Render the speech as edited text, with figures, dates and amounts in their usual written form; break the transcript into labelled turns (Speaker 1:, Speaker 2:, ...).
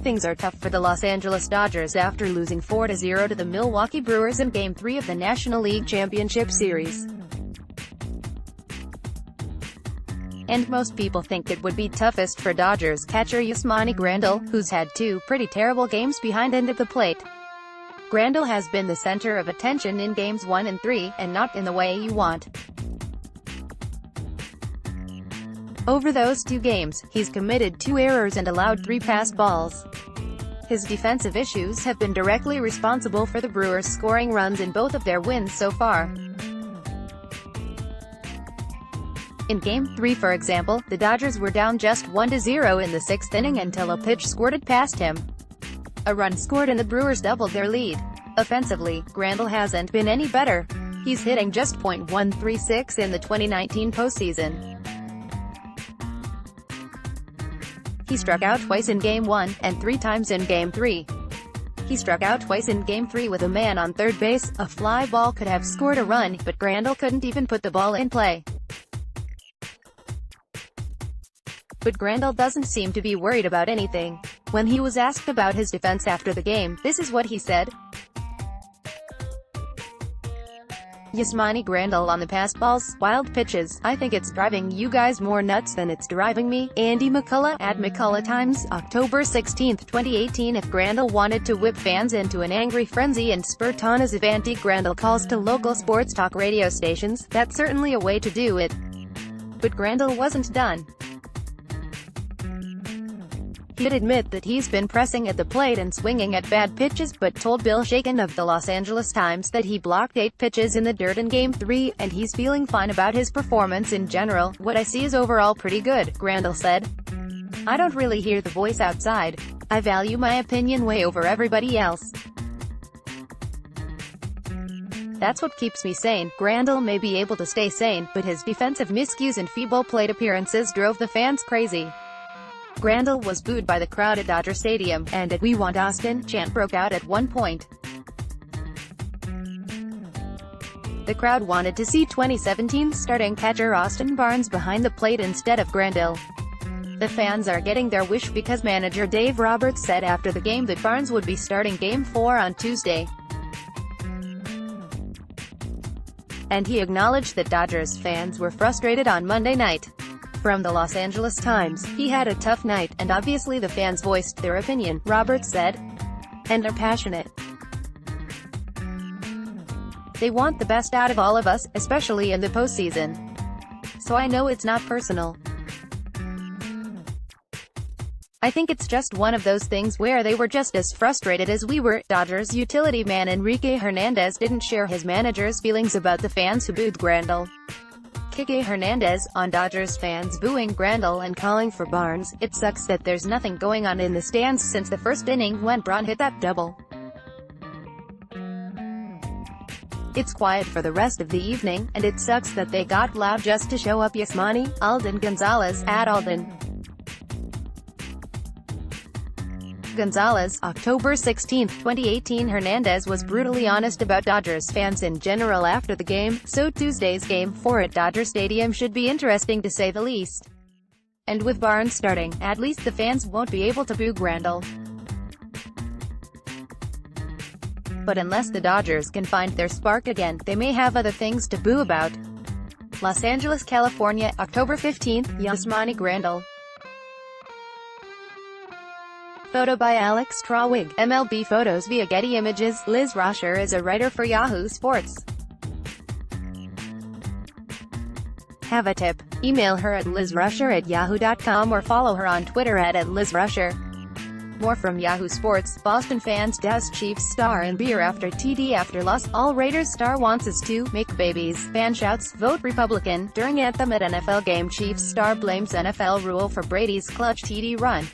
Speaker 1: things are tough for the Los Angeles Dodgers after losing 4-0 to the Milwaukee Brewers in Game 3 of the National League Championship Series. And most people think it would be toughest for Dodgers catcher Yasmani Grandal, who's had two pretty terrible games behind end of the plate. Grandal has been the center of attention in Games 1 and 3, and not in the way you want. Over those two games, he's committed 2 errors and allowed 3 passed balls. His defensive issues have been directly responsible for the Brewers scoring runs in both of their wins so far. In Game 3 for example, the Dodgers were down just 1-0 in the 6th inning until a pitch squirted past him. A run scored and the Brewers doubled their lead. Offensively, Grandal hasn't been any better. He's hitting just .136 in the 2019 postseason. He struck out twice in Game 1, and 3 times in Game 3. He struck out twice in Game 3 with a man on third base. A fly ball could have scored a run, but Grandal couldn't even put the ball in play. But Grandal doesn't seem to be worried about anything. When he was asked about his defense after the game, this is what he said. Yasmani Grandal on the passed balls, wild pitches. I think it's driving you guys more nuts than it's driving me. Andy McCullough, at McCullough Times, October 16, 2018. If Grandal wanted to whip fans into an angry frenzy and spur tons of anti-Grandal calls to local sports talk radio stations, that's certainly a way to do it. But Grandal wasn't done. He'd admit that he's been pressing at the plate and swinging at bad pitches, but told Bill Shaken of the Los Angeles Times that he blocked 8 pitches in the dirt in Game 3, and he's feeling fine about his performance in general. What I see is overall pretty good, Grandal said. I don't really hear the voice outside. I value my opinion way over everybody else. That's what keeps me sane. Grandal may be able to stay sane, but his defensive miscues and feeble plate appearances drove the fans crazy. Grandal was booed by the crowd at Dodger Stadium, and a "We Want Austin" chant broke out at one point. The crowd wanted to see 2017 starting catcher Austin Barnes behind the plate instead of Grandal. The fans are getting their wish because manager Dave Roberts said after the game that Barnes would be starting Game 4 on Tuesday. And he acknowledged that Dodgers fans were frustrated on Monday night. From the Los Angeles Times, he had a tough night, and obviously the fans voiced their opinion, Roberts said. And are passionate. They want the best out of all of us, especially in the postseason. So I know it's not personal. I think it's just one of those things where they were just as frustrated as we were. Dodgers utility man Enrique Hernandez didn't share his manager's feelings about the fans who booed Grandal. Kike Hernandez, on Dodgers fans booing Grandal and calling for Barnes, "It sucks that there's nothing going on in the stands since the first inning when Braun hit that double. It's quiet for the rest of the evening, and it sucks that they got loud just to show up." Yasmani, Alden Gonzalez, at Alden Gonzalez, October 16, 2018. Hernandez was brutally honest about Dodgers fans in general after the game, so Tuesday's Game 4 at Dodger Stadium should be interesting to say the least. And with Barnes starting, at least the fans won't be able to boo Grandal. But unless the Dodgers can find their spark again, they may have other things to boo about. Los Angeles, California, October 15, Yasmani Grandal. Photo by Alex Trawig, MLB Photos via Getty Images. Liz Roscher is a writer for Yahoo Sports. Have a tip? Email her at lizrusher@yahoo.com or follow her on Twitter at @lizrusher. More from Yahoo Sports. Boston fans douse Chiefs star in beer after TD after loss. All Raiders star wants us to make babies. Fan shouts, vote Republican. During anthem at NFL game, Chiefs star blames NFL rule for Brady's clutch TD run.